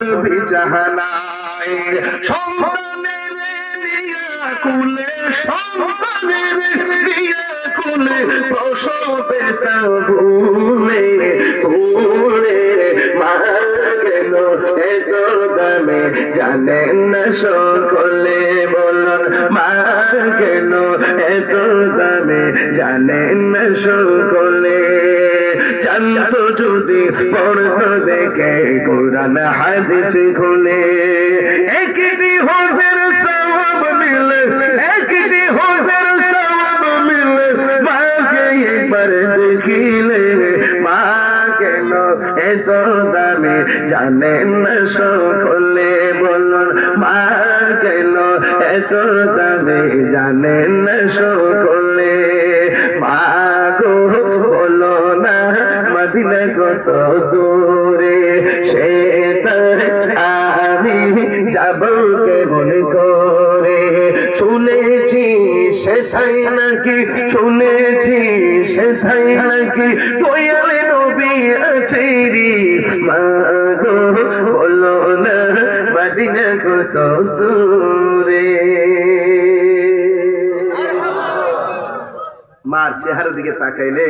বিজাহানায় সন্তানের দিয়া কুলে সন্তানের দিয়া কুলে প্রসবে তা ভুলে ভুলে মা গেল এত দামে জানেন না সকলে বলুন মা গেল এত দামে জানেন না সকলে জানতো যদি পড়তো দেখে কোরআন হাদিস খুলে একটি হজের সওয়াব মিলে একটি হজের সওয়াব মিলে মাকে একবার দেখিলে মা কেন এত দামে জানেন না সকলে বলুন মা কেন এত দামে জানেন না সকলে মা গো বলো না মদিনা কত দূরে সে আমি যাব কেমন করে শুনেছি সেটাই নাকি শুনেছি সেটাই নাকি দয়ালে নবী আছে রে মা গো বলো না মদিনা কত দূরে। মার চেহারার দিকে তাকাইলে